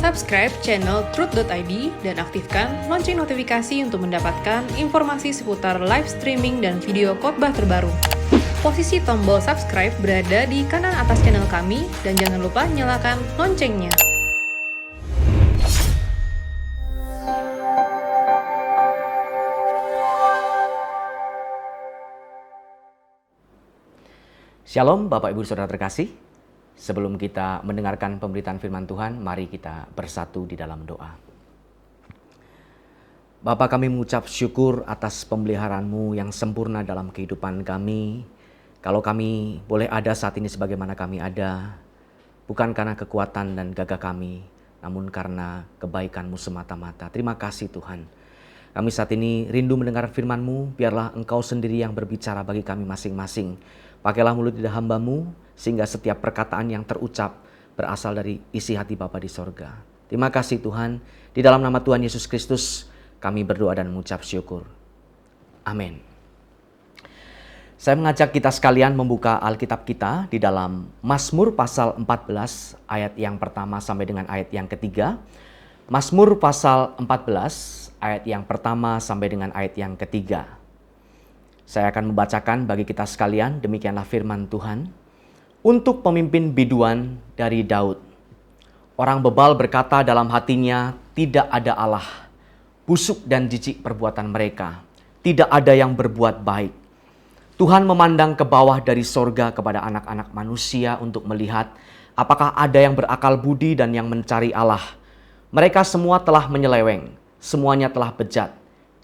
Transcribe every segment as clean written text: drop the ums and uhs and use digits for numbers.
Subscribe channel Truth.id dan aktifkan lonceng notifikasi untuk mendapatkan informasi seputar live streaming dan video khotbah terbaru. Posisi tombol subscribe berada di kanan atas channel kami dan jangan lupa nyalakan loncengnya. Shalom Bapak Ibu Saudara terkasih. Sebelum kita mendengarkan pemberitaan firman Tuhan, mari kita bersatu di dalam doa. Bapa, kami mengucap syukur atas pemeliharaan-Mu yang sempurna dalam kehidupan kami. Kalau kami boleh ada saat ini sebagaimana kami ada, bukan karena kekuatan dan gagah kami, namun karena kebaikan-Mu semata-mata. Terima kasih Tuhan. Kami saat ini rindu mendengar firman-Mu, biarlah Engkau sendiri yang berbicara bagi kami masing-masing. Pakailah mulut lidah hamba-Mu, sehingga setiap perkataan yang terucap berasal dari isi hati Bapa di sorga. Terima kasih Tuhan, di dalam nama Tuhan Yesus Kristus kami berdoa dan mengucap syukur. Amin. Saya mengajak kita sekalian membuka Alkitab kita di dalam Mazmur pasal 14 ayat yang pertama sampai dengan ayat yang ketiga. Mazmur pasal 14 ayat yang pertama sampai dengan ayat yang ketiga. Saya akan membacakan bagi kita sekalian, demikianlah firman Tuhan. Untuk pemimpin biduan dari Daud. Orang bebal berkata dalam hatinya, tidak ada Allah. Busuk dan jijik perbuatan mereka. Tidak ada yang berbuat baik. Tuhan memandang ke bawah dari sorga kepada anak-anak manusia untuk melihat apakah ada yang berakal budi dan yang mencari Allah. Mereka semua telah menyeleweng. Semuanya telah bejat.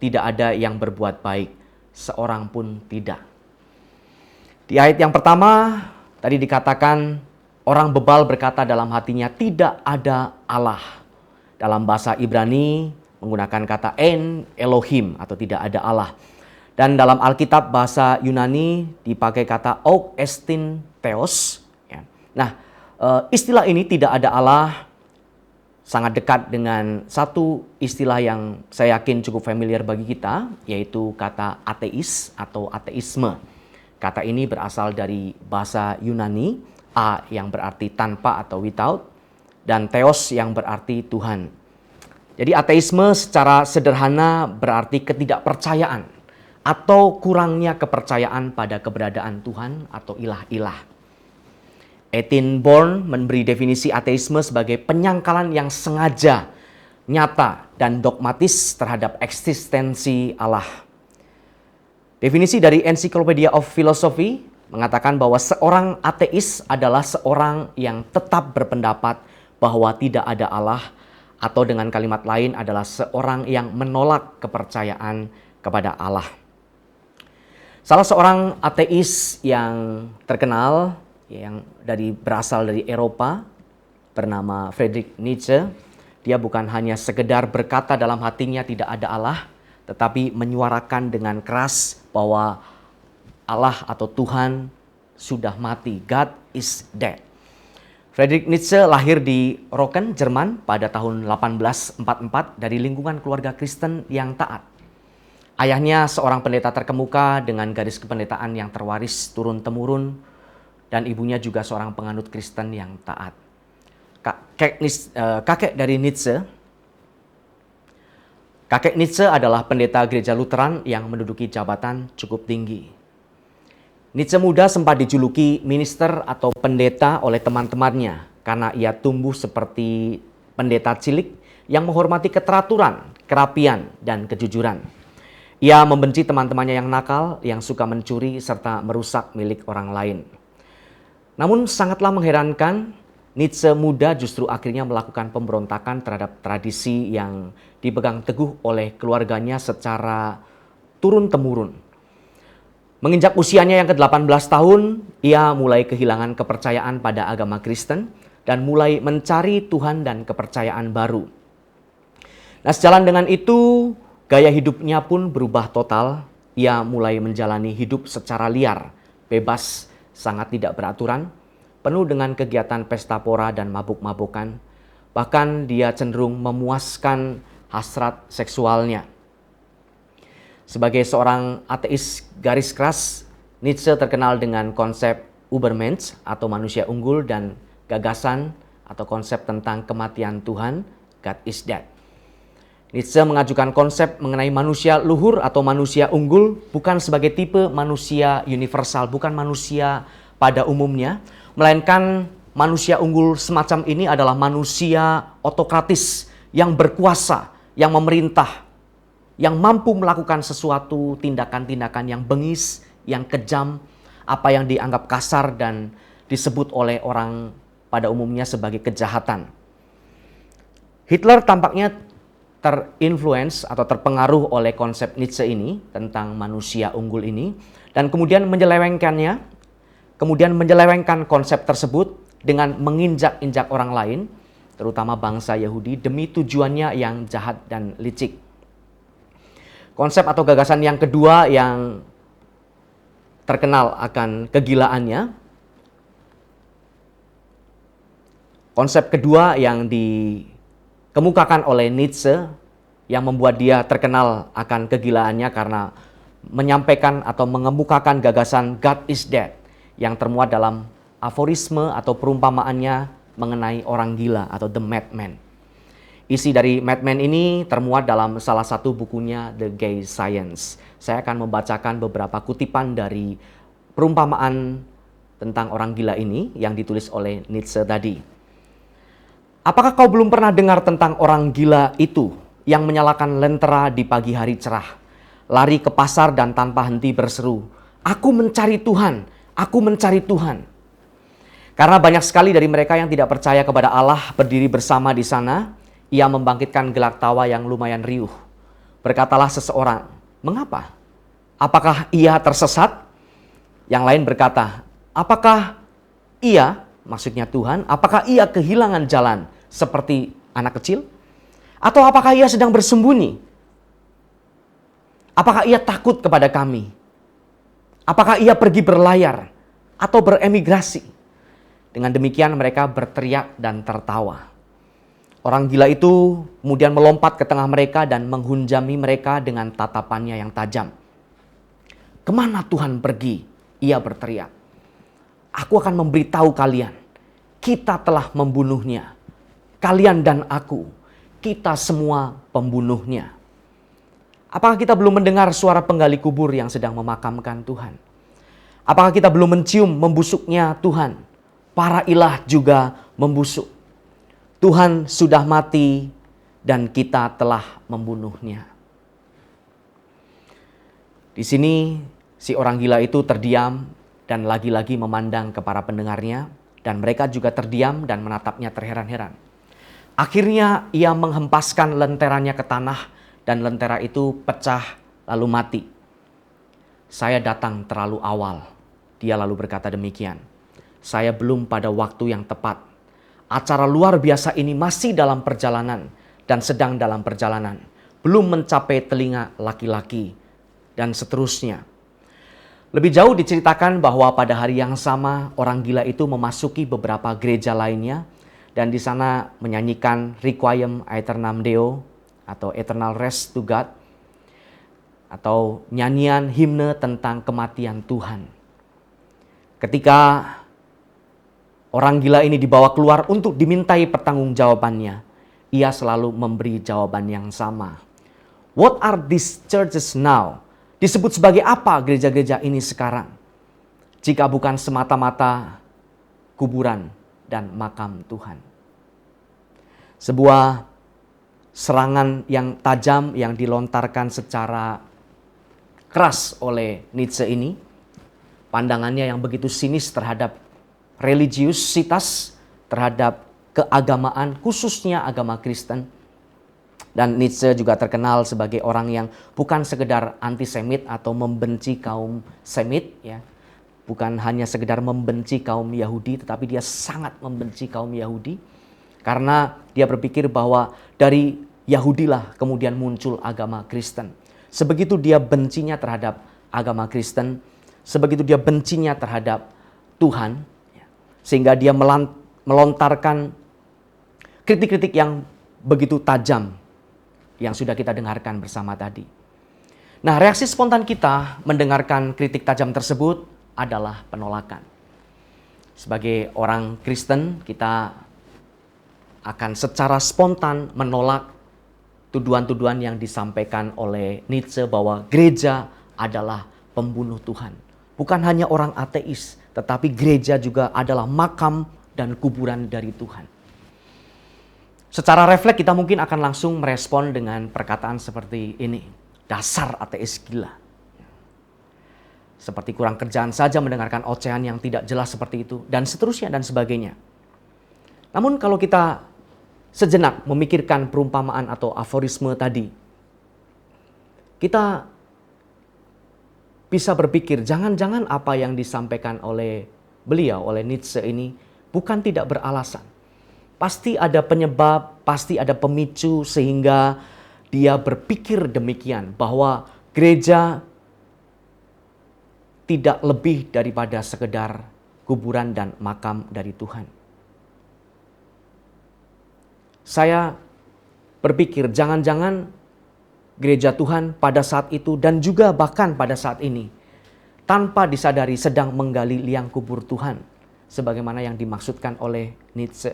Tidak ada yang berbuat baik. Seorang pun tidak. Di ayat yang pertama tadi dikatakan orang bebal berkata dalam hatinya tidak ada Allah. Dalam bahasa Ibrani menggunakan kata en Elohim atau tidak ada Allah. Dan dalam Alkitab bahasa Yunani dipakai kata ok estin theos. Nah, istilah ini tidak ada Allah sangat dekat dengan satu istilah yang saya yakin cukup familiar bagi kita, yaitu kata ateis atau ateisme. Kata ini berasal dari bahasa Yunani, a yang berarti tanpa atau without, dan theos yang berarti Tuhan. Jadi ateisme secara sederhana berarti ketidakpercayaan atau kurangnya kepercayaan pada keberadaan Tuhan atau ilah-ilah. Etienne Born memberi definisi ateisme sebagai penyangkalan yang sengaja, nyata, dan dogmatis terhadap eksistensi Allah. Definisi dari Encyclopedia of Philosophy mengatakan bahwa seorang ateis adalah seorang yang tetap berpendapat bahwa tidak ada Allah, atau dengan kalimat lain adalah seorang yang menolak kepercayaan kepada Allah. Salah seorang ateis yang terkenal yang berasal dari Eropa bernama Friedrich Nietzsche. Dia bukan hanya sekedar berkata dalam hatinya tidak ada Allah, tetapi menyuarakan dengan keras bahwa Allah atau Tuhan sudah mati. God is dead. Friedrich Nietzsche lahir di Rocken, Jerman pada tahun 1844 dari lingkungan keluarga Kristen yang taat. Ayahnya seorang pendeta terkemuka dengan garis kependetaan yang terwaris turun-temurun, dan ibunya juga seorang penganut Kristen yang taat. Kakek dari Nietzsche, kakek Nietzsche adalah pendeta gereja Lutheran yang menduduki jabatan cukup tinggi. Nietzsche muda sempat dijuluki minister atau pendeta oleh teman-temannya karena ia tumbuh seperti pendeta cilik yang menghormati keteraturan, kerapian, dan kejujuran. Ia membenci teman-temannya yang nakal, yang suka mencuri, serta merusak milik orang lain. Namun sangatlah mengherankan, Nietzsche muda justru akhirnya melakukan pemberontakan terhadap tradisi yang dipegang teguh oleh keluarganya secara turun-temurun. Menginjak usianya yang ke-18 tahun, ia mulai kehilangan kepercayaan pada agama Kristen dan mulai mencari Tuhan dan kepercayaan baru. Nah, sejalan dengan itu, gaya hidupnya pun berubah total. Ia mulai menjalani hidup secara liar, bebas, sangat tidak beraturan, penuh dengan kegiatan pesta pora dan mabuk-mabukan. Bahkan dia cenderung memuaskan hasrat seksualnya. Sebagai seorang ateis garis keras, Nietzsche terkenal dengan konsep Übermensch atau manusia unggul dan gagasan atau konsep tentang kematian Tuhan, God is dead. Nietzsche mengajukan konsep mengenai manusia luhur atau manusia unggul bukan sebagai tipe manusia universal, bukan manusia pada umumnya, melainkan manusia unggul semacam ini adalah manusia otokratis yang berkuasa, yang memerintah, yang mampu melakukan sesuatu tindakan-tindakan yang bengis, yang kejam, apa yang dianggap kasar dan disebut oleh orang pada umumnya sebagai kejahatan. Hitler tampaknya terinfluence atau terpengaruh oleh konsep Nietzsche ini tentang manusia unggul ini dan kemudian menyelewengkannya, kemudian menyelewengkan konsep tersebut dengan menginjak-injak orang lain, terutama bangsa Yahudi demi tujuannya yang jahat dan licik. Konsep atau gagasan yang kedua yang terkenal akan kegilaannya, konsep kedua yang dikemukakan oleh Nietzsche yang membuat dia terkenal akan kegilaannya karena menyampaikan atau mengemukakan gagasan God is dead yang termuat dalam aforisme atau perumpamaannya mengenai orang gila atau the madman. Isi dari Madman ini termuat dalam salah satu bukunya The Gay Science. Saya akan membacakan beberapa kutipan dari perumpamaan tentang orang gila ini yang ditulis oleh Nietzsche tadi. Apakah kau belum pernah dengar tentang orang gila itu yang menyalakan lentera di pagi hari cerah, lari ke pasar dan tanpa henti berseru, "Aku mencari Tuhan, aku mencari Tuhan." Karena banyak sekali dari mereka yang tidak percaya kepada Allah berdiri bersama di sana, ia membangkitkan gelak tawa yang lumayan riuh. Berkatalah seseorang, "Mengapa? Apakah ia tersesat?" Yang lain berkata, "Apakah ia," maksudnya Tuhan, "apakah ia kehilangan jalan seperti anak kecil? Atau apakah ia sedang bersembunyi? Apakah ia takut kepada kami? Apakah ia pergi berlayar atau beremigrasi?" Dengan demikian mereka berteriak dan tertawa. Orang gila itu kemudian melompat ke tengah mereka dan menghunjami mereka dengan tatapannya yang tajam. "Kemana Tuhan pergi?" ia berteriak. "Aku akan memberitahu kalian, kita telah membunuhnya. Kalian dan aku, kita semua pembunuhnya." Apakah kita belum mendengar suara penggali kubur yang sedang memakamkan Tuhan? Apakah kita belum mencium membusuknya Tuhan? Para ilah juga membusuk. Tuhan sudah mati dan kita telah membunuhnya. Di sini si orang gila itu terdiam dan lagi-lagi memandang ke para pendengarnya dan mereka juga terdiam dan menatapnya terheran-heran. Akhirnya ia menghempaskan lenteranya ke tanah dan lentera itu pecah lalu mati. "Saya datang terlalu awal," dia lalu berkata demikian. "Saya belum pada waktu yang tepat. Acara luar biasa ini masih dalam perjalanan dan sedang dalam perjalanan. Belum mencapai telinga laki-laki," dan seterusnya. Lebih jauh diceritakan bahwa pada hari yang sama orang gila itu memasuki beberapa gereja lainnya dan di sana menyanyikan Requiem Aeternam Deo atau Eternal Rest to God atau nyanyian himne tentang kematian Tuhan. Ketika orang gila ini dibawa keluar untuk dimintai pertanggungjawabannya, ia selalu memberi jawaban yang sama. "What are these churches now?" Disebut sebagai apa gereja-gereja ini sekarang? Jika bukan semata-mata kuburan dan makam Tuhan. Sebuah serangan yang tajam yang dilontarkan secara keras oleh Nietzsche ini. Pandangannya yang begitu sinis terhadap religiusitas, terhadap keagamaan, khususnya agama Kristen. Dan Nietzsche juga terkenal sebagai orang yang bukan sekedar antisemit atau membenci kaum Semit, ya. Bukan hanya sekedar membenci kaum Yahudi, tetapi dia sangat membenci kaum Yahudi. Karena dia berpikir bahwa dari Yahudilah kemudian muncul agama Kristen. Sebegitu dia bencinya terhadap agama Kristen, sebegitu dia bencinya terhadap Tuhan, sehingga dia melontarkan kritik-kritik yang begitu tajam yang sudah kita dengarkan bersama tadi. Nah, reaksi spontan kita mendengarkan kritik tajam tersebut adalah penolakan. Sebagai orang Kristen, kita akan secara spontan menolak tuduhan-tuduhan yang disampaikan oleh Nietzsche bahwa gereja adalah pembunuh Tuhan. Bukan hanya orang ateis, tetapi gereja juga adalah makam dan kuburan dari Tuhan. Secara refleks kita mungkin akan langsung merespon dengan perkataan seperti ini. Dasar ateis gila. Seperti kurang kerjaan saja mendengarkan ocehan yang tidak jelas seperti itu. Dan seterusnya dan sebagainya. Namun kalau kita sejenak memikirkan perumpamaan atau aforisme tadi, kita bisa berpikir jangan-jangan apa yang disampaikan oleh beliau, oleh Nietzsche ini bukan tidak beralasan. Pasti ada penyebab, pasti ada pemicu sehingga dia berpikir demikian bahwa gereja tidak lebih daripada sekedar kuburan dan makam dari Tuhan. Saya berpikir jangan-jangan gereja Tuhan pada saat itu dan juga bahkan pada saat ini tanpa disadari sedang menggali liang kubur Tuhan sebagaimana yang dimaksudkan oleh Nietzsche.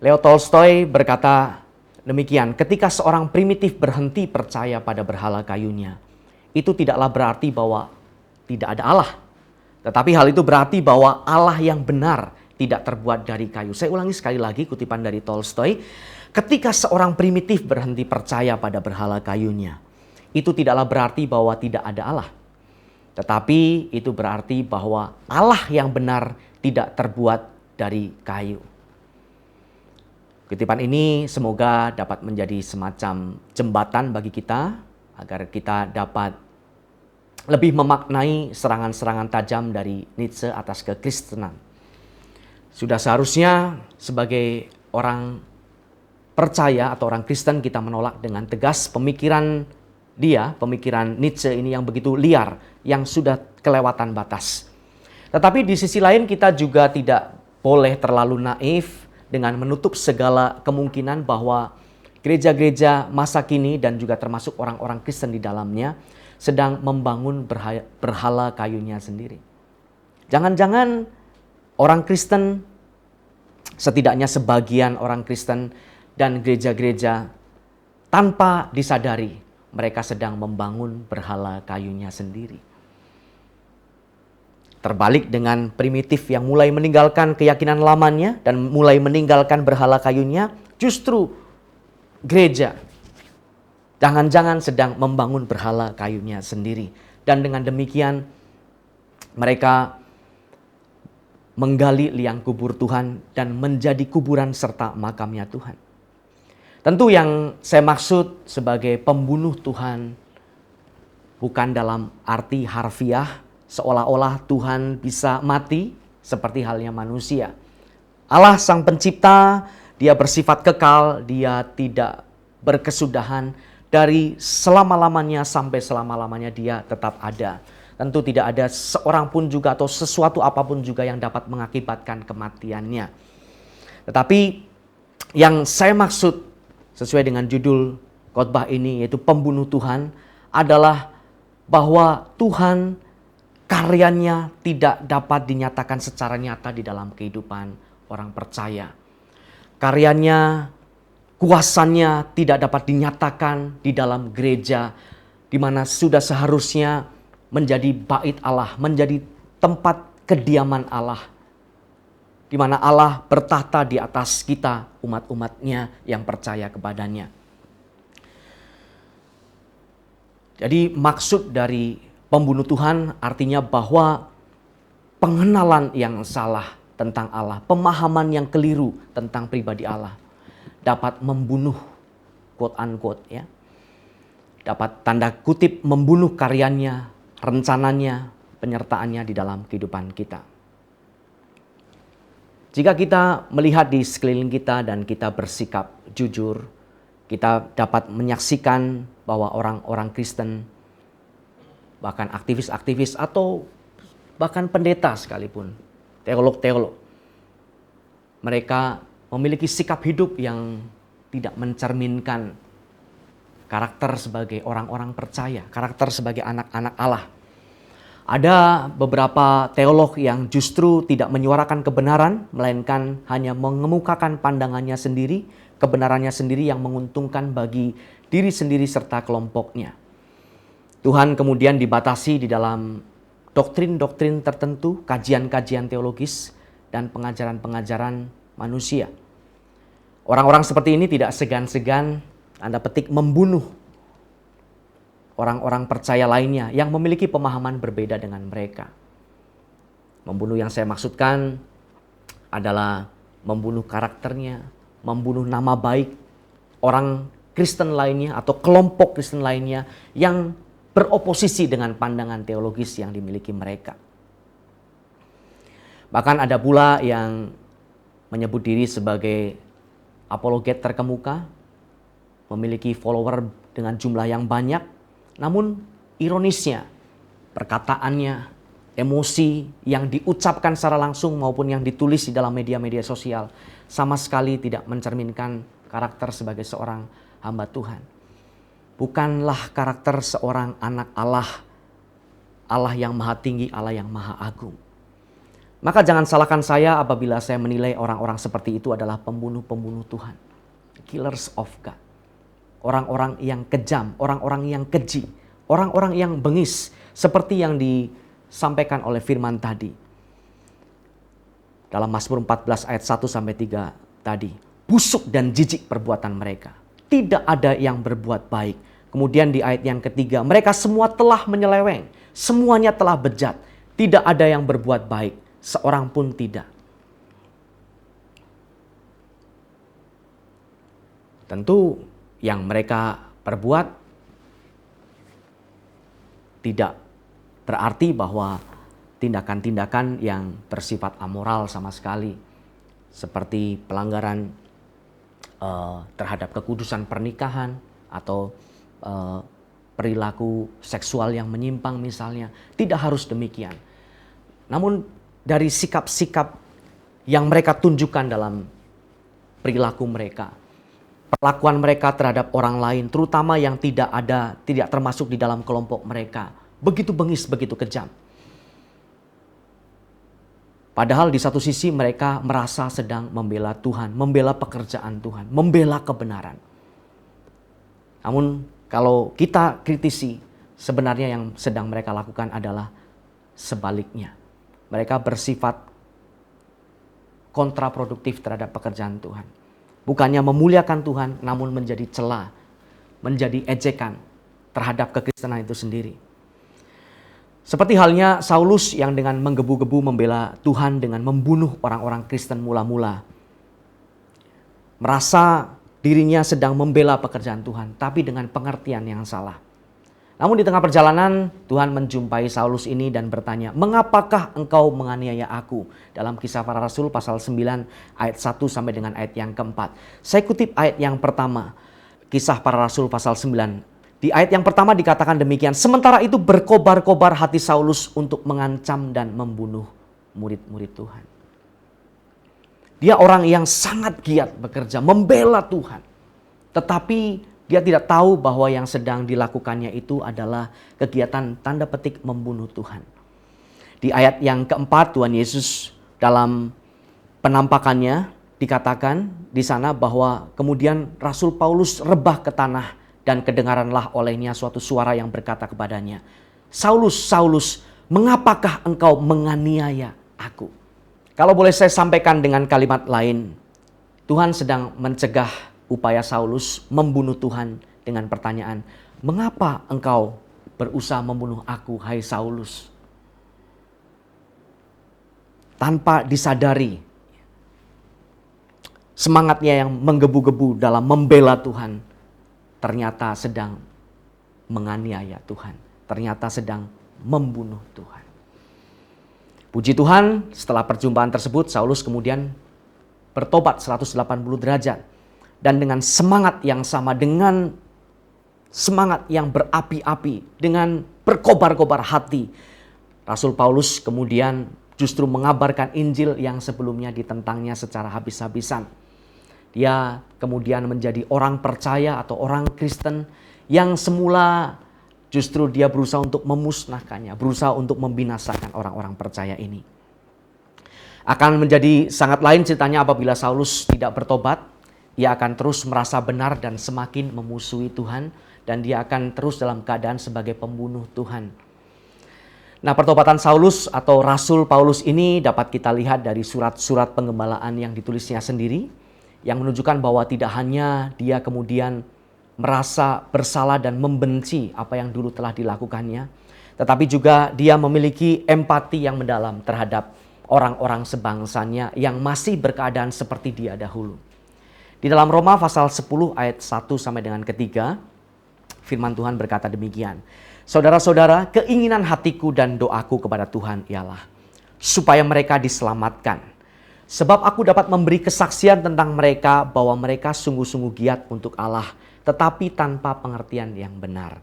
Leo Tolstoy berkata demikian, ketika seorang primitif berhenti percaya pada berhala kayunya, itu tidaklah berarti bahwa tidak ada Allah. Tetapi hal itu berarti bahwa Allah yang benar tidak terbuat dari kayu. Saya ulangi sekali lagi kutipan dari Tolstoy. Ketika seorang primitif berhenti percaya pada berhala kayunya, itu tidaklah berarti bahwa tidak ada Allah. Tetapi itu berarti bahwa Allah yang benar tidak terbuat dari kayu. Kutipan ini semoga dapat menjadi semacam jembatan bagi kita agar kita dapat lebih memaknai serangan-serangan tajam dari Nietzsche atas kekristenan. Sudah seharusnya sebagai orang percaya atau orang Kristen kita menolak dengan tegas pemikiran Nietzsche ini yang begitu liar, yang sudah kelewatan batas. Tetapi di sisi lain kita juga tidak boleh terlalu naif dengan menutup segala kemungkinan bahwa gereja-gereja masa kini dan juga termasuk orang-orang Kristen di dalamnya sedang membangun berhala kayunya sendiri. Jangan-jangan orang Kristen, setidaknya sebagian orang Kristen dan gereja-gereja tanpa disadari mereka sedang membangun berhala kayunya sendiri. Terbalik dengan primitif yang mulai meninggalkan keyakinan lamanya dan mulai meninggalkan berhala kayunya, justru gereja jangan-jangan sedang membangun berhala kayunya sendiri. Dan dengan demikian mereka menggali liang kubur Tuhan dan menjadi kuburan serta makamnya Tuhan. Tentu yang saya maksud sebagai pembunuh Tuhan bukan dalam arti harfiah seolah-olah Tuhan bisa mati seperti halnya manusia. Allah Sang Pencipta, Dia bersifat kekal, Dia tidak berkesudahan, dari selama-lamanya sampai selama-lamanya Dia tetap ada. Tentu tidak ada seorang pun juga atau sesuatu apapun juga yang dapat mengakibatkan kematiannya. Tetapi yang saya maksud sesuai dengan judul khotbah ini yaitu pembunuh Tuhan adalah bahwa Tuhan karyanya tidak dapat dinyatakan secara nyata di dalam kehidupan orang percaya. Karyanya, kuasanya tidak dapat dinyatakan di dalam gereja di mana sudah seharusnya menjadi bait Allah, menjadi tempat kediaman Allah. Di mana Allah bertahta di atas kita, umat-umatnya yang percaya kepadanya. Jadi maksud dari pembunuh Tuhan artinya bahwa pengenalan yang salah tentang Allah, pemahaman yang keliru tentang pribadi Allah dapat membunuh, quote unquote ya, dapat tanda kutip membunuh karyanya, rencananya, penyertaannya di dalam kehidupan kita. Jika kita melihat di sekeliling kita dan kita bersikap jujur, kita dapat menyaksikan bahwa orang-orang Kristen, bahkan aktivis-aktivis atau bahkan pendeta sekalipun, teolog-teolog, mereka memiliki sikap hidup yang tidak mencerminkan karakter sebagai orang-orang percaya, karakter sebagai anak-anak Allah. Ada beberapa teolog yang justru tidak menyuarakan kebenaran, melainkan hanya mengemukakan pandangannya sendiri, kebenarannya sendiri yang menguntungkan bagi diri sendiri serta kelompoknya. Tuhan kemudian dibatasi di dalam doktrin-doktrin tertentu, kajian-kajian teologis, dan pengajaran-pengajaran manusia. Orang-orang seperti ini tidak segan-segan, tanda petik, membunuh orang-orang percaya lainnya yang memiliki pemahaman berbeda dengan mereka. Membunuh yang saya maksudkan adalah membunuh karakternya, membunuh nama baik orang Kristen lainnya atau kelompok Kristen lainnya yang beroposisi dengan pandangan teologis yang dimiliki mereka. Bahkan ada pula yang menyebut diri sebagai apologet terkemuka, memiliki follower dengan jumlah yang banyak, namun ironisnya perkataannya, emosi yang diucapkan secara langsung maupun yang ditulis di dalam media-media sosial sama sekali tidak mencerminkan karakter sebagai seorang hamba Tuhan. Bukanlah karakter seorang anak Allah, Allah yang maha tinggi, Allah yang maha agung. Maka jangan salahkan saya apabila saya menilai orang-orang seperti itu adalah pembunuh-pembunuh Tuhan. Killers of God. Orang-orang yang kejam, orang-orang yang keji, orang-orang yang bengis. Seperti yang disampaikan oleh firman tadi. Dalam Mazmur 14 ayat 1-3 tadi. Busuk dan jijik perbuatan mereka. Tidak ada yang berbuat baik. Kemudian di ayat yang ketiga, mereka semua telah menyeleweng. Semuanya telah bejat. Tidak ada yang berbuat baik. Seorang pun tidak. Tentu yang mereka perbuat tidak berarti bahwa tindakan-tindakan yang bersifat amoral sama sekali. Seperti pelanggaran terhadap kekudusan pernikahan atau perilaku seksual yang menyimpang misalnya. Tidak harus demikian. Namun dari sikap-sikap yang mereka tunjukkan dalam perilaku mereka, perlakuan mereka terhadap orang lain, terutama yang tidak termasuk di dalam kelompok mereka, begitu bengis, begitu kejam. Padahal di satu sisi mereka merasa sedang membela Tuhan, membela pekerjaan Tuhan, membela kebenaran. Namun kalau kita kritisi, sebenarnya yang sedang mereka lakukan adalah sebaliknya. Mereka bersifat kontraproduktif terhadap pekerjaan Tuhan. Bukannya memuliakan Tuhan, namun menjadi cela, menjadi ejekan terhadap kekristenan itu sendiri. Seperti halnya Saulus yang dengan menggebu-gebu membela Tuhan dengan membunuh orang-orang Kristen mula-mula. Merasa dirinya sedang membela pekerjaan Tuhan, tapi dengan pengertian yang salah. Namun di tengah perjalanan, Tuhan menjumpai Saulus ini dan bertanya, "Mengapakah engkau menganiaya aku?" Dalam Kisah Para Rasul pasal 9 ayat 1 sampai dengan ayat yang keempat. Saya kutip ayat yang pertama, Kisah Para Rasul pasal 9. Di ayat yang pertama dikatakan demikian, "Sementara itu berkobar-kobar hati Saulus untuk mengancam dan membunuh murid-murid Tuhan." Dia orang yang sangat giat bekerja, membela Tuhan. Tetapi dia tidak tahu bahwa yang sedang dilakukannya itu adalah kegiatan tanda petik membunuh Tuhan. Di ayat yang keempat, Tuhan Yesus dalam penampakannya dikatakan di sana bahwa kemudian Rasul Paulus rebah ke tanah dan kedengaranlah olehnya suatu suara yang berkata kepadanya, "Saulus, Saulus, mengapakah engkau menganiaya aku?" Kalau boleh saya sampaikan dengan kalimat lain, Tuhan sedang mencegah upaya Saulus membunuh Tuhan dengan pertanyaan, "Mengapa engkau berusaha membunuh aku, hai Saulus?" Tanpa disadari, semangatnya yang menggebu-gebu dalam membela Tuhan ternyata sedang menganiaya Tuhan, ternyata sedang membunuh Tuhan. Puji Tuhan, setelah perjumpaan tersebut Saulus kemudian bertobat 180 derajat. Dan dengan semangat yang sama, dengan semangat yang berapi-api, dengan berkobar-kobar hati, Rasul Paulus kemudian justru mengabarkan Injil yang sebelumnya ditentangnya secara habis-habisan. Dia kemudian menjadi orang percaya atau orang Kristen yang semula Justru dia berusaha untuk memusnahkannya, berusaha untuk membinasakan orang-orang percaya ini. Akan menjadi sangat lain ceritanya apabila Saulus tidak bertobat. Ia akan terus merasa benar dan semakin memusuhi Tuhan. Dan dia akan terus dalam keadaan sebagai pembunuh Tuhan. Nah, pertobatan Saulus atau Rasul Paulus ini dapat kita lihat dari surat-surat penggembalaan yang ditulisnya sendiri. Yang menunjukkan bahwa tidak hanya dia kemudian merasa bersalah dan membenci apa yang dulu telah dilakukannya, tetapi juga dia memiliki empati yang mendalam terhadap orang-orang sebangsanya yang masih berkeadaan seperti dia dahulu. Di dalam Roma pasal 10 ayat 1 sampai dengan ketiga, firman Tuhan berkata demikian. Saudara-saudara, keinginan hatiku dan doaku kepada Tuhan ialah supaya mereka diselamatkan. Sebab aku dapat memberi kesaksian tentang mereka bahwa mereka sungguh-sungguh giat untuk Allah, tetapi tanpa pengertian yang benar.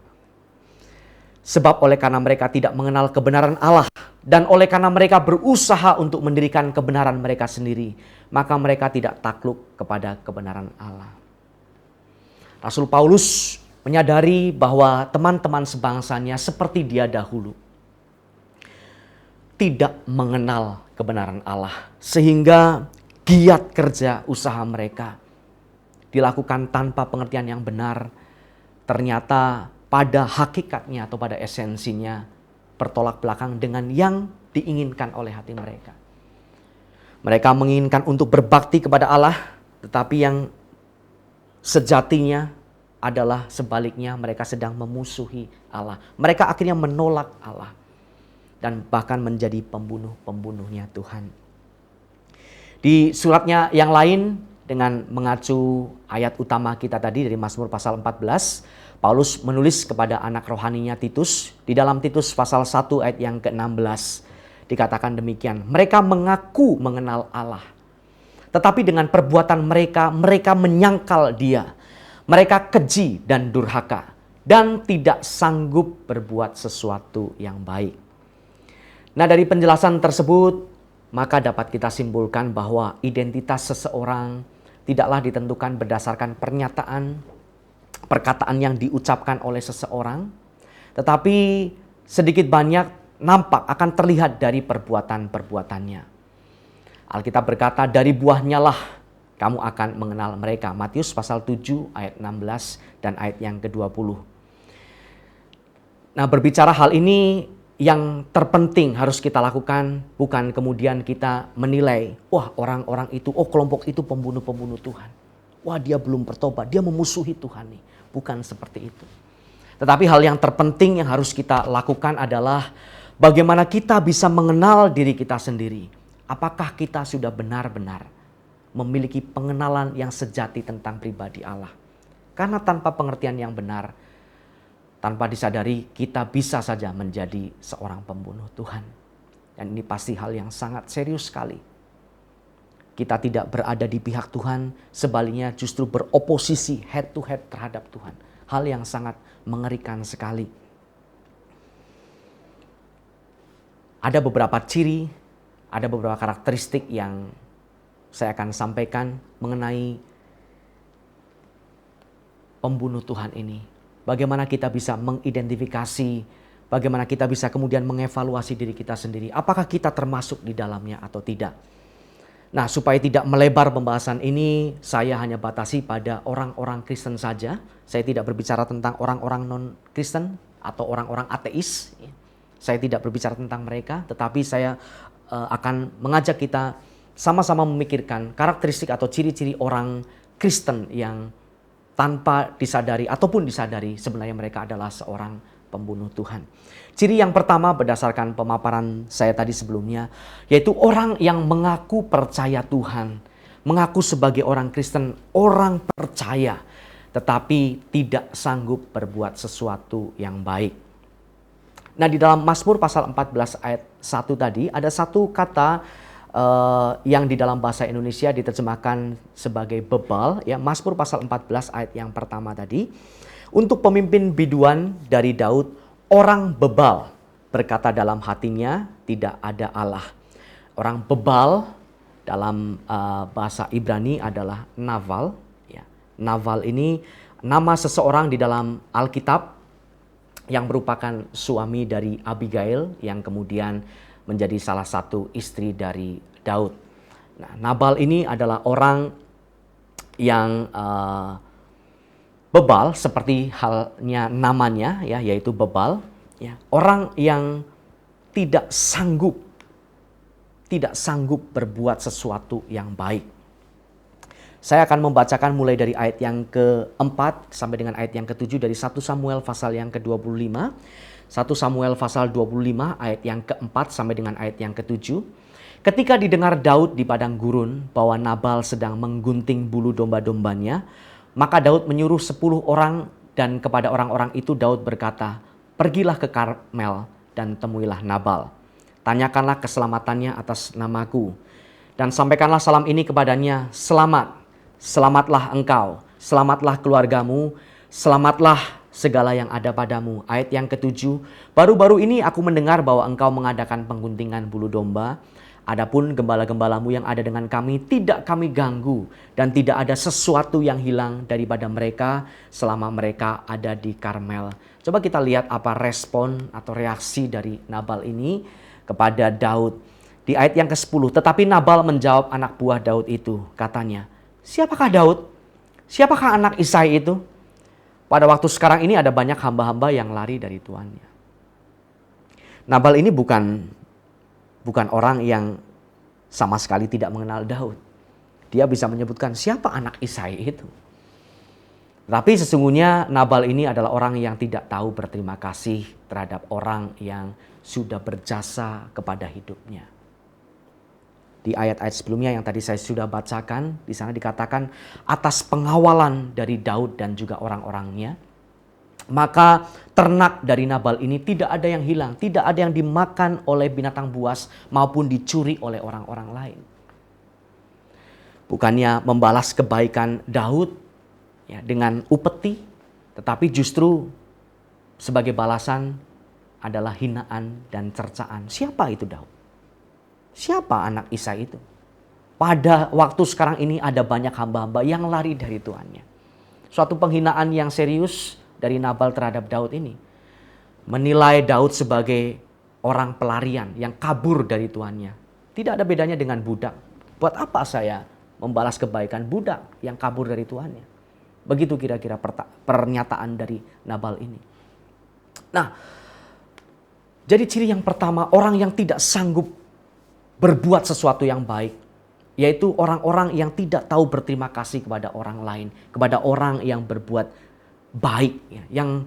Sebab oleh karena mereka tidak mengenal kebenaran Allah, dan oleh karena mereka berusaha untuk mendirikan kebenaran mereka sendiri, maka mereka tidak takluk kepada kebenaran Allah. Rasul Paulus menyadari bahwa teman-teman sebangsanya seperti dia dahulu tidak mengenal kebenaran Allah, sehingga giat kerja usaha mereka dilakukan tanpa pengertian yang benar, ternyata pada hakikatnya atau pada esensinya bertolak belakang dengan yang diinginkan oleh hati mereka. Mereka menginginkan untuk berbakti kepada Allah, tetapi yang sejatinya adalah sebaliknya, mereka sedang memusuhi Allah. Mereka akhirnya menolak Allah dan bahkan menjadi pembunuh-pembunuhnya Tuhan. Di suratnya yang lain, dengan mengacu ayat utama kita tadi dari Mazmur pasal 14, Paulus menulis kepada anak rohaninya Titus. Di dalam Titus pasal 1 ayat yang ke-16 dikatakan demikian. Mereka mengaku mengenal Allah, tetapi dengan perbuatan mereka, mereka menyangkal Dia. Mereka keji dan durhaka dan tidak sanggup berbuat sesuatu yang baik. Nah, dari penjelasan tersebut, maka dapat kita simpulkan bahwa identitas seseorang tidaklah ditentukan berdasarkan perkataan yang diucapkan oleh seseorang, tetapi sedikit banyak nampak akan terlihat dari perbuatan-perbuatannya. Alkitab berkata, dari buahnya lah kamu akan mengenal mereka. Matius pasal 7 ayat 16 dan ayat yang ke-20. Nah, berbicara hal ini, yang terpenting harus kita lakukan bukan kemudian kita menilai, wah orang-orang itu, kelompok itu pembunuh-pembunuh Tuhan. Wah, dia belum bertobat, dia memusuhi Tuhan nih. Bukan seperti itu. Tetapi hal yang terpenting yang harus kita lakukan adalah bagaimana kita bisa mengenal diri kita sendiri. Apakah kita sudah benar-benar memiliki pengenalan yang sejati tentang pribadi Allah. Karena tanpa pengertian yang benar, tanpa disadari, kita bisa saja menjadi seorang pembunuh Tuhan. Dan ini pasti hal yang sangat serius sekali. Kita tidak berada di pihak Tuhan, sebaliknya justru beroposisi head to head terhadap Tuhan. Hal yang sangat mengerikan sekali. Ada beberapa ciri, ada beberapa karakteristik yang saya akan sampaikan mengenai pembunuh Tuhan ini. Bagaimana kita bisa mengidentifikasi, bagaimana kita bisa kemudian mengevaluasi diri kita sendiri. Apakah kita termasuk di dalamnya atau tidak. Nah, supaya tidak melebar pembahasan ini, saya hanya batasi pada orang-orang Kristen saja. Saya tidak berbicara tentang orang-orang non-Kristen atau orang-orang ateis. Saya tidak berbicara tentang mereka, tetapi saya akan mengajak kita sama-sama memikirkan karakteristik atau ciri-ciri orang Kristen yang tanpa disadari ataupun disadari sebenarnya mereka adalah seorang pembunuh Tuhan. Ciri yang pertama berdasarkan pemaparan saya tadi sebelumnya, yaitu orang yang mengaku percaya Tuhan, mengaku sebagai orang Kristen, orang percaya, tetapi tidak sanggup berbuat sesuatu yang baik. Nah, di dalam Mazmur pasal 14 ayat 1 tadi ada satu kata yang di dalam bahasa Indonesia diterjemahkan sebagai bebal, ya. Mazmur pasal 14 ayat yang pertama tadi, untuk pemimpin biduan dari Daud, orang bebal berkata dalam hatinya tidak ada Allah. Orang bebal dalam bahasa Ibrani adalah Naval, ya. Naval ini nama seseorang di dalam Alkitab yang merupakan suami dari Abigail yang kemudian menjadi salah satu istri dari Daud. Nah, Nabal ini adalah orang yang bebal seperti halnya namanya ya, yaitu bebal ya. Orang yang tidak sanggup berbuat sesuatu yang baik. Saya akan membacakan mulai dari ayat yang keempat sampai dengan ayat yang ketujuh dari 1 Samuel pasal yang ke-25. 1 Samuel pasal 25 ayat yang keempat sampai dengan ayat yang ketujuh. Ketika didengar Daud di padang gurun bahwa Nabal sedang menggunting bulu domba-dombanya, maka Daud menyuruh 10 orang dan kepada orang-orang itu Daud berkata, "Pergilah ke Karmel dan temuilah Nabal. Tanyakanlah keselamatannya atas namaku. Dan sampaikanlah salam ini kepadanya, selamat. Selamatlah engkau, selamatlah keluargamu, selamatlah segala yang ada padamu." Ayat yang ketujuh, "Baru-baru ini aku mendengar bahwa engkau mengadakan pengguntingan bulu domba. Adapun gembala-gembalamu yang ada dengan kami tidak kami ganggu dan tidak ada sesuatu yang hilang daripada mereka selama mereka ada di Karmel." Coba kita lihat apa respon atau reaksi dari Nabal ini kepada Daud. Di ayat yang ke-10, "Tetapi Nabal menjawab anak buah Daud itu, katanya, 'Siapakah Daud? Siapakah anak Isai itu?' Pada waktu sekarang ini ada banyak hamba-hamba yang lari dari tuannya." Nabal ini bukan orang yang sama sekali tidak mengenal Daud. Dia bisa menyebutkan siapa anak Isai itu. Tapi sesungguhnya Nabal ini adalah orang yang tidak tahu berterima kasih terhadap orang yang sudah berjasa kepada hidupnya. Di ayat-ayat sebelumnya yang tadi saya sudah bacakan, di sana dikatakan atas pengawalan dari Daud dan juga orang-orangnya, maka ternak dari Nabal ini tidak ada yang hilang, tidak ada yang dimakan oleh binatang buas maupun dicuri oleh orang-orang lain. Bukannya membalas kebaikan Daud ya, dengan upeti, tetapi justru sebagai balasan adalah hinaan dan cercaan. Siapa itu Daud? Siapa anak Isai itu? Pada waktu sekarang ini ada banyak hamba-hamba yang lari dari tuannya. Suatu penghinaan yang serius dari Nabal terhadap Daud ini. Menilai Daud sebagai orang pelarian yang kabur dari tuannya. Tidak ada bedanya dengan budak. Buat apa saya membalas kebaikan budak yang kabur dari tuannya? Begitu kira-kira pernyataan dari Nabal ini. Nah, jadi ciri yang pertama, orang yang tidak sanggup berbuat sesuatu yang baik, yaitu orang-orang yang tidak tahu berterima kasih kepada orang lain, kepada orang yang berbuat baik, yang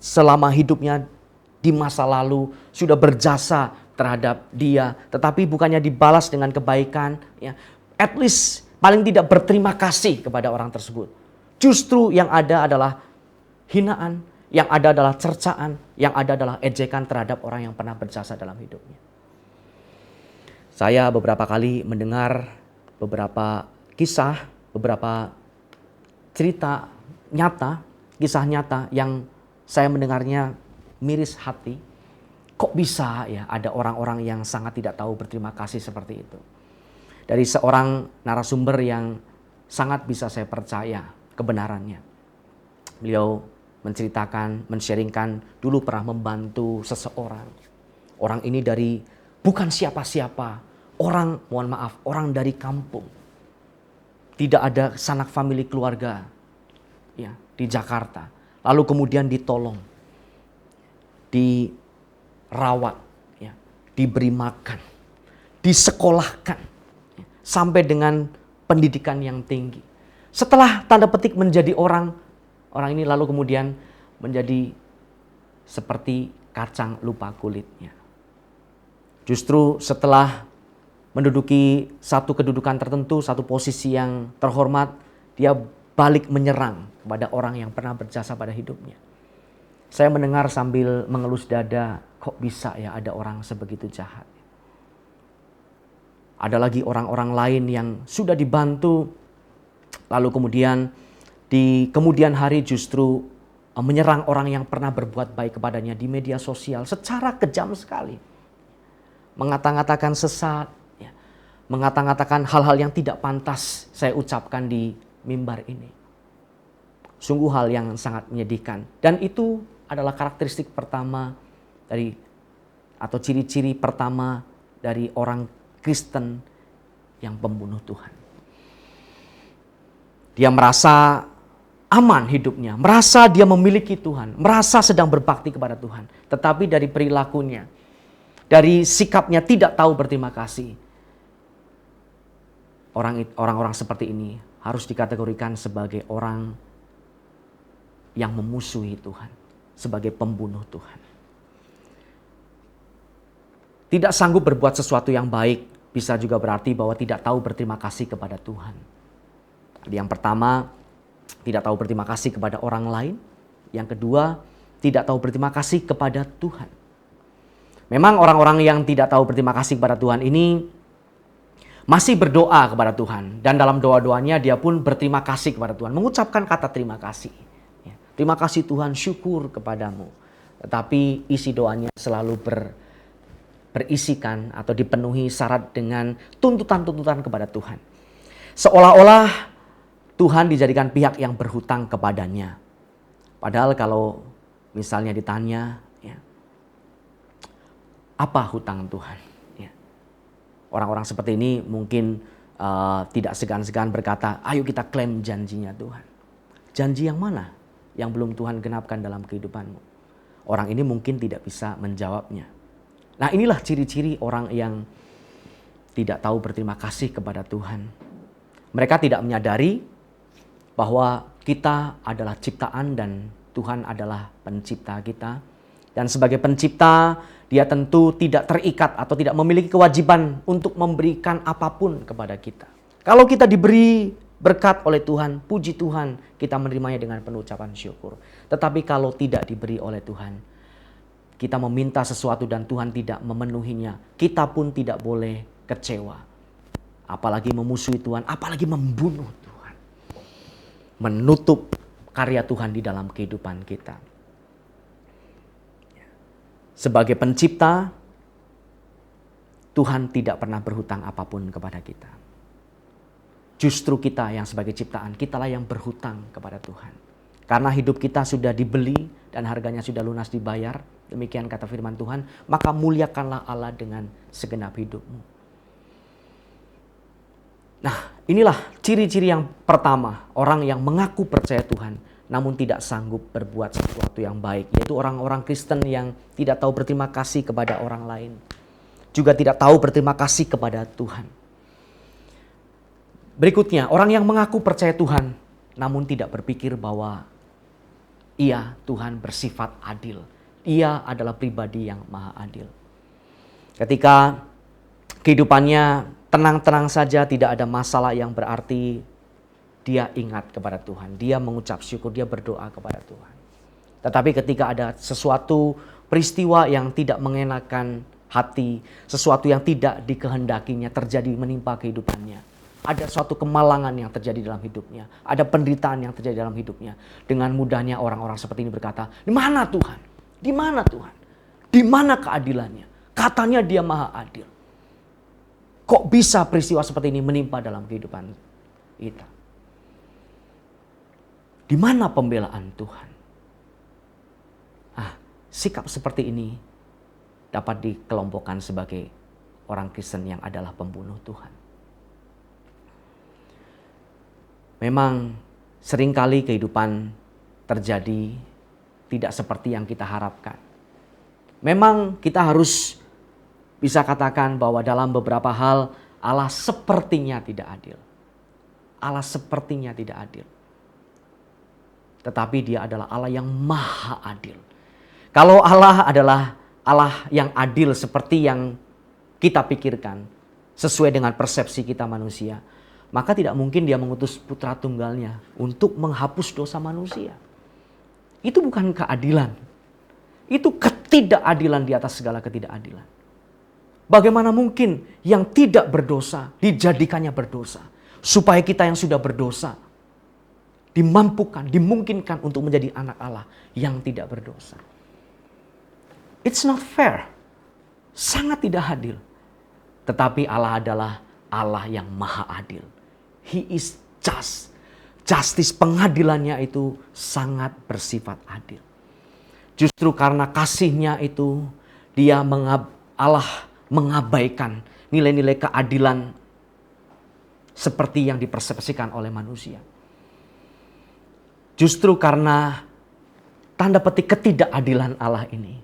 selama hidupnya di masa lalu sudah berjasa terhadap dia, tetapi bukannya dibalas dengan kebaikan, ya, at least paling tidak berterima kasih kepada orang tersebut. Justru yang ada adalah hinaan, yang ada adalah cercaan, yang ada adalah ejekan terhadap orang yang pernah berjasa dalam hidupnya. Saya beberapa kali mendengar beberapa kisah, beberapa cerita nyata, kisah nyata yang saya mendengarnya miris hati. Kok bisa ya ada orang-orang yang sangat tidak tahu berterima kasih seperti itu. Dari seorang narasumber yang sangat bisa saya percaya kebenarannya. Beliau menceritakan, men-sharingkan dulu pernah membantu seseorang. Orang ini dari bukan siapa-siapa, orang dari kampung. Tidak ada sanak famili keluarga ya, di Jakarta. Lalu kemudian ditolong, dirawat, ya, diberi makan, disekolahkan, ya, sampai dengan pendidikan yang tinggi. Setelah tanda petik menjadi orang ini lalu kemudian menjadi seperti kacang lupa kulitnya. Justru setelah menduduki satu kedudukan tertentu, satu posisi yang terhormat, dia balik menyerang kepada orang yang pernah berjasa pada hidupnya. Saya mendengar sambil mengelus dada, kok bisa ya ada orang sebegitu jahat. Ada lagi orang-orang lain yang sudah dibantu, lalu kemudian di kemudian hari justru menyerang orang yang pernah berbuat baik kepadanya di media sosial secara kejam sekali. Mengata-ngatakan sesat, ya, mengata-ngatakan hal-hal yang tidak pantas saya ucapkan di mimbar ini. Sungguh hal yang sangat menyedihkan. Dan itu adalah karakteristik pertama dari atau ciri-ciri pertama dari orang Kristen yang pembunuh Tuhan. Dia merasa aman hidupnya, merasa dia memiliki Tuhan, merasa sedang berbakti kepada Tuhan. Tetapi dari perilakunya, dari sikapnya tidak tahu berterima kasih. Orang-orang seperti ini harus dikategorikan sebagai orang yang memusuhi Tuhan, sebagai pembunuh Tuhan. Tidak sanggup berbuat sesuatu yang baik bisa juga berarti bahwa tidak tahu berterima kasih kepada Tuhan. Yang pertama, tidak tahu berterima kasih kepada orang lain. Yang kedua, tidak tahu berterima kasih kepada Tuhan. Memang orang-orang yang tidak tahu berterima kasih kepada Tuhan ini masih berdoa kepada Tuhan. Dan dalam doa-doanya dia pun berterima kasih kepada Tuhan. Mengucapkan kata terima kasih. Terima kasih Tuhan, syukur kepadamu. Tetapi isi doanya selalu berisikan atau dipenuhi syarat dengan tuntutan-tuntutan kepada Tuhan. Seolah-olah Tuhan dijadikan pihak yang berhutang kepadanya. Padahal kalau misalnya ditanya, apa hutang Tuhan? Orang-orang seperti ini mungkin tidak segan-segan berkata, ayo kita klaim janjinya Tuhan. Janji yang mana yang belum Tuhan genapkan dalam kehidupanmu? Orang ini mungkin tidak bisa menjawabnya. Nah, inilah ciri-ciri orang yang tidak tahu berterima kasih kepada Tuhan. Mereka tidak menyadari bahwa kita adalah ciptaan dan Tuhan adalah pencipta kita. Dan sebagai pencipta, dia tentu tidak terikat atau tidak memiliki kewajiban untuk memberikan apapun kepada kita. Kalau kita diberi berkat oleh Tuhan, puji Tuhan, kita menerimanya dengan penuh ucapan syukur. Tetapi kalau tidak diberi oleh Tuhan, kita meminta sesuatu dan Tuhan tidak memenuhinya, kita pun tidak boleh kecewa. Apalagi memusuhi Tuhan, apalagi membunuh Tuhan. Menutup karya Tuhan di dalam kehidupan kita. Sebagai pencipta, Tuhan tidak pernah berhutang apapun kepada kita. Justru kita yang sebagai ciptaan, kitalah yang berhutang kepada Tuhan. Karena hidup kita sudah dibeli dan harganya sudah lunas dibayar, demikian kata firman Tuhan, maka muliakanlah Allah dengan segenap hidupmu. Nah, inilah ciri-ciri yang pertama, orang yang mengaku percaya Tuhan, namun tidak sanggup berbuat sesuatu yang baik, yaitu orang-orang Kristen yang tidak tahu berterima kasih kepada orang lain, juga tidak tahu berterima kasih kepada Tuhan. Berikutnya, orang yang mengaku percaya Tuhan, namun tidak berpikir bahwa Tuhan bersifat adil. Ia adalah pribadi yang maha adil. Ketika kehidupannya tenang-tenang saja, tidak ada masalah yang berarti, dia ingat kepada Tuhan, dia mengucap syukur, dia berdoa kepada Tuhan. Tetapi ketika ada sesuatu peristiwa yang tidak mengenakan hati, sesuatu yang tidak dikehendakinya terjadi menimpa kehidupannya, ada suatu kemalangan yang terjadi dalam hidupnya, ada penderitaan yang terjadi dalam hidupnya, dengan mudahnya orang-orang seperti ini berkata, di mana Tuhan? Di mana Tuhan? Di mana keadilannya? Katanya dia maha adil. Kok bisa peristiwa seperti ini menimpa dalam kehidupan kita? Di mana pembelaan Tuhan? Sikap seperti ini dapat dikelompokkan sebagai orang Kristen yang adalah pembunuh Tuhan. Memang seringkali kehidupan terjadi tidak seperti yang kita harapkan. Memang kita harus bisa katakan bahwa dalam beberapa hal Allah sepertinya tidak adil. Allah sepertinya tidak adil. Tetapi dia adalah Allah yang maha adil. Kalau Allah adalah Allah yang adil seperti yang kita pikirkan, sesuai dengan persepsi kita manusia, maka tidak mungkin dia mengutus putra tunggalnya untuk menghapus dosa manusia. Itu bukan keadilan. Itu ketidakadilan di atas segala ketidakadilan. Bagaimana mungkin yang tidak berdosa dijadikannya berdosa, supaya kita yang sudah berdosa dimampukan, dimungkinkan untuk menjadi anak Allah yang tidak berdosa. It's not fair. Sangat tidak adil. Tetapi Allah adalah Allah yang maha adil. He is just. Justice, pengadilannya itu sangat bersifat adil. Justru karena kasih-Nya itu, Allah mengabaikan nilai-nilai keadilan seperti yang dipersepsikan oleh manusia. Justru karena tanda petik ketidakadilan Allah ini,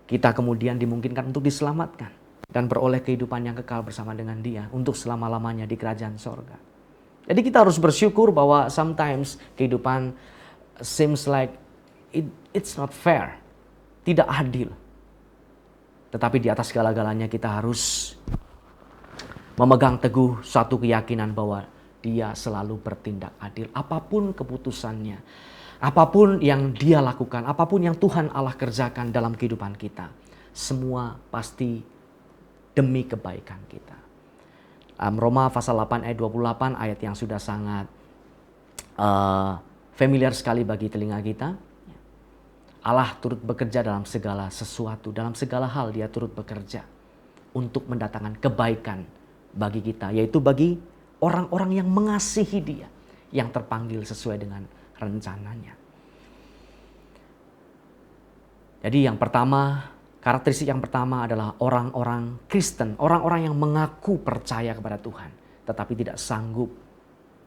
kita kemudian dimungkinkan untuk diselamatkan dan beroleh kehidupan yang kekal bersama dengan Dia untuk selama-lamanya di kerajaan sorga. Jadi kita harus bersyukur bahwa sometimes kehidupan seems like it's not fair, tidak adil. Tetapi di atas segala-galanya kita harus memegang teguh suatu keyakinan bahwa Dia selalu bertindak adil. Apapun keputusannya, apapun yang Dia lakukan, apapun yang Tuhan Allah kerjakan dalam kehidupan kita, semua pasti demi kebaikan kita. Roma pasal 8 ayat 28, ayat yang sudah sangat familiar sekali bagi telinga kita. Allah turut bekerja dalam segala sesuatu, dalam segala hal Dia turut bekerja untuk mendatangkan kebaikan bagi kita, yaitu bagi orang-orang yang mengasihi Dia, yang terpanggil sesuai dengan rencananya. Jadi yang pertama, karakteristik yang pertama adalah orang-orang Kristen, orang-orang yang mengaku percaya kepada Tuhan, tetapi tidak sanggup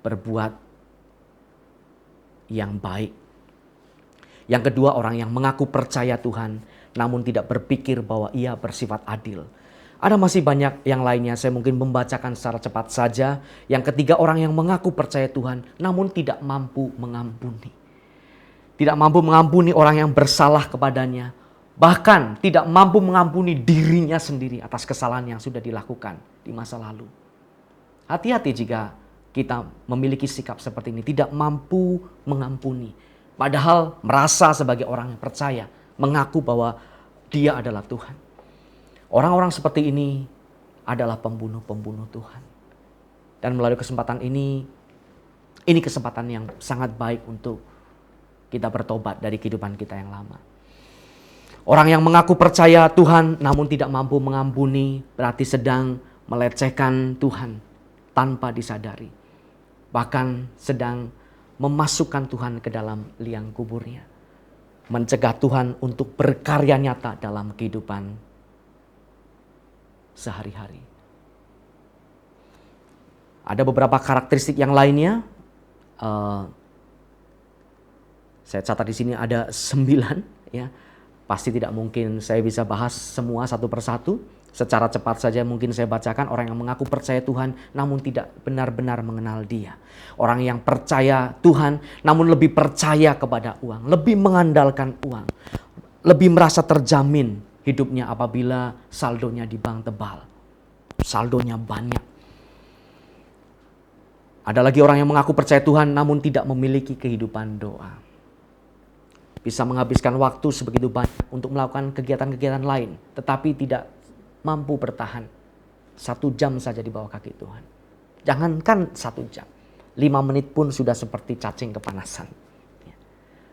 berbuat yang baik. Yang kedua, orang yang mengaku percaya Tuhan, namun tidak berpikir bahwa Ia bersifat adil. Ada masih banyak yang lainnya, saya mungkin membacakan secara cepat saja. Yang ketiga, orang yang mengaku percaya Tuhan, namun tidak mampu mengampuni. Tidak mampu mengampuni orang yang bersalah kepadanya. Bahkan tidak mampu mengampuni dirinya sendiri atas kesalahan yang sudah dilakukan di masa lalu. Hati-hati jika kita memiliki sikap seperti ini, tidak mampu mengampuni. Padahal merasa sebagai orang yang percaya, mengaku bahwa Dia adalah Tuhan. Orang-orang seperti ini adalah pembunuh-pembunuh Tuhan. Dan melalui kesempatan ini kesempatan yang sangat baik untuk kita bertobat dari kehidupan kita yang lama. Orang yang mengaku percaya Tuhan namun tidak mampu mengampuni berarti sedang melecehkan Tuhan tanpa disadari. Bahkan sedang memasukkan Tuhan ke dalam liang kuburnya. Mencegah Tuhan untuk berkarya nyata dalam kehidupan sehari-hari. Ada beberapa karakteristik yang lainnya. Saya catat di sini ada 9. Ya, pasti tidak mungkin saya bisa bahas semua satu persatu. Secara cepat saja mungkin saya bacakan. Orang yang mengaku percaya Tuhan namun tidak benar-benar mengenal Dia. Orang yang percaya Tuhan namun lebih percaya kepada uang. Lebih mengandalkan uang. Lebih merasa terjamin hidupnya apabila saldonya di bank tebal. Saldonya banyak. Ada lagi orang yang mengaku percaya Tuhan namun tidak memiliki kehidupan doa. Bisa menghabiskan waktu sebegitu banyak untuk melakukan kegiatan-kegiatan lain. Tetapi tidak mampu bertahan 1 jam saja di bawah kaki Tuhan. Jangankan 1 jam. 5 menit pun sudah seperti cacing kepanasan.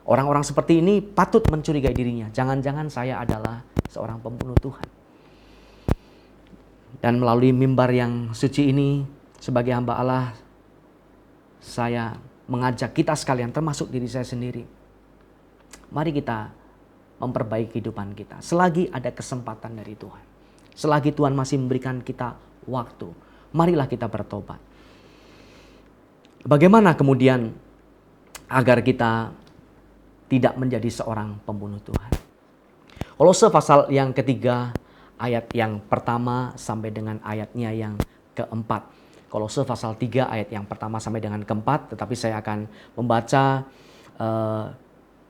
Orang-orang seperti ini patut mencurigai dirinya. Jangan-jangan saya adalah seorang pembunuh Tuhan. Dan melalui mimbar yang suci ini, sebagai hamba Allah, saya mengajak kita sekalian, termasuk diri saya sendiri. Mari kita memperbaiki kehidupan kita. Selagi ada kesempatan dari Tuhan. Selagi Tuhan masih memberikan kita waktu, marilah kita bertobat. Bagaimana kemudian agar kita tidak menjadi seorang pembunuh Tuhan? Kolose pasal yang ketiga, ayat yang pertama sampai dengan ayatnya yang keempat. Kolose pasal 3 ayat yang pertama sampai dengan keempat, tetapi saya akan membaca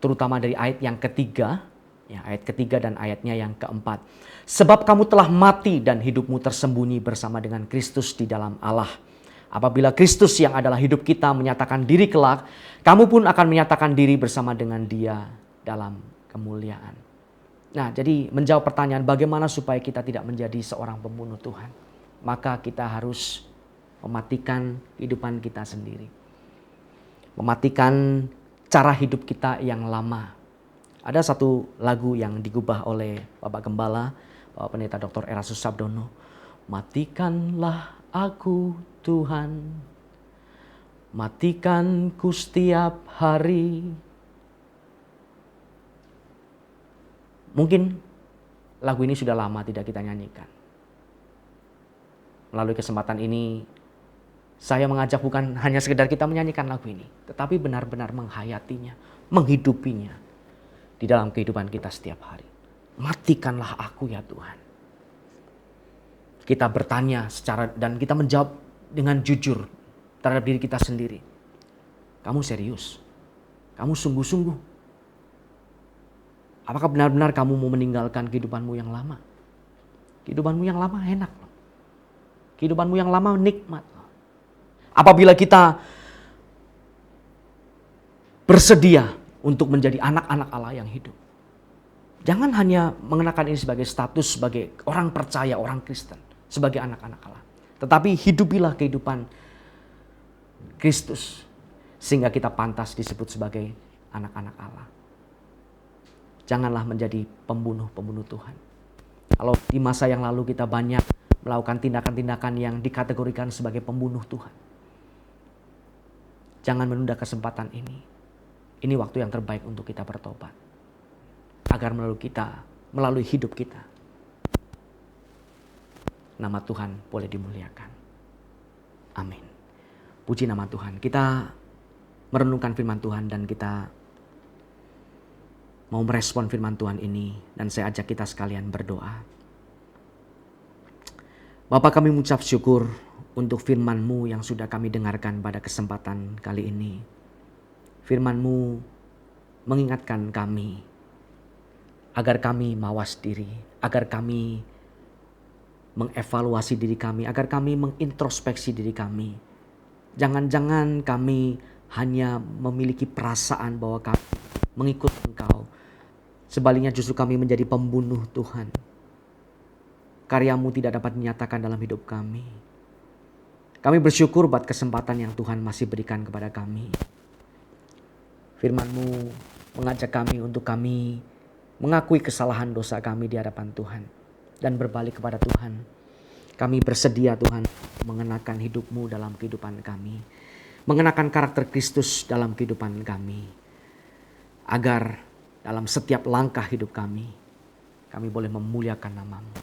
terutama dari ayat yang ketiga, ya, ayat ketiga dan ayatnya yang keempat. Sebab kamu telah mati dan hidupmu tersembunyi bersama dengan Kristus di dalam Allah. Apabila Kristus yang adalah hidup kita menyatakan diri kelak, kamu pun akan menyatakan diri bersama dengan Dia dalam kemuliaan. Nah, jadi menjawab pertanyaan bagaimana supaya kita tidak menjadi seorang pembunuh Tuhan. Maka kita harus mematikan kehidupan kita sendiri. Mematikan cara hidup kita yang lama. Ada satu lagu yang digubah oleh Bapak Gembala, Bapak Pendeta Dr. Erastus Sabdono. Matikanlah aku Tuhan, matikanku setiap hari. Mungkin lagu ini sudah lama tidak kita nyanyikan. Melalui kesempatan ini, saya mengajak bukan hanya sekedar kita menyanyikan lagu ini, tetapi benar-benar menghayatinya, menghidupinya di dalam kehidupan kita setiap hari. Matikanlah aku ya Tuhan. Kita bertanya dan kita menjawab dengan jujur terhadap diri kita sendiri. Kamu serius? Kamu sungguh-sungguh? Apakah benar-benar kamu mau meninggalkan kehidupanmu yang lama? Kehidupanmu yang lama enak loh. Kehidupanmu yang lama nikmat loh. Apabila kita bersedia untuk menjadi anak-anak Allah yang hidup. Jangan hanya mengenakan ini sebagai status sebagai orang percaya, orang Kristen. Sebagai anak-anak Allah. Tetapi hidupilah kehidupan Kristus. Sehingga kita pantas disebut sebagai anak-anak Allah. Janganlah menjadi pembunuh-pembunuh Tuhan. Kalau di masa yang lalu kita banyak melakukan tindakan-tindakan yang dikategorikan sebagai pembunuh Tuhan. Jangan menunda kesempatan ini. Ini waktu yang terbaik untuk kita bertobat. Agar melalui hidup kita, nama Tuhan boleh dimuliakan. Amin. Puji nama Tuhan. Kita merenungkan firman Tuhan dan kita mau merespon firman Tuhan ini. Dan saya ajak kita sekalian berdoa. Bapa, kami mengucap syukur untuk firman-Mu yang sudah kami dengarkan pada kesempatan kali ini. Firman-Mu mengingatkan kami agar kami mawas diri, agar kami mengevaluasi diri kami, agar kami mengintrospeksi diri kami. Jangan-jangan kami hanya memiliki perasaan bahwa kami mengikut Engkau. Sebaliknya justru kami menjadi pembunuh Tuhan. Karya-Mu tidak dapat dinyatakan dalam hidup kami. Kami bersyukur buat kesempatan yang Tuhan masih berikan kepada kami. Firman-Mu mengajak kami untuk kami mengakui kesalahan dosa kami di hadapan Tuhan. Dan berbalik kepada Tuhan. Kami bersedia Tuhan mengenakan hidup-Mu dalam kehidupan kami. Mengenakan karakter Kristus dalam kehidupan kami. Agar dalam setiap langkah hidup kami boleh memuliakan nama-Mu.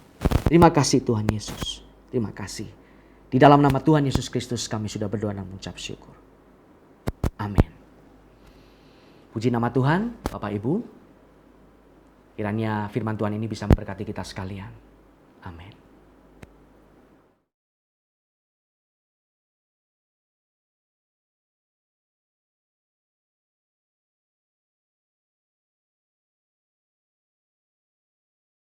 Terima kasih Tuhan Yesus. Terima kasih. Di dalam nama Tuhan Yesus Kristus kami sudah berdoa dan mengucap syukur. Amin. Puji nama Tuhan, Bapak Ibu. Kiranya firman Tuhan ini bisa memberkati kita sekalian.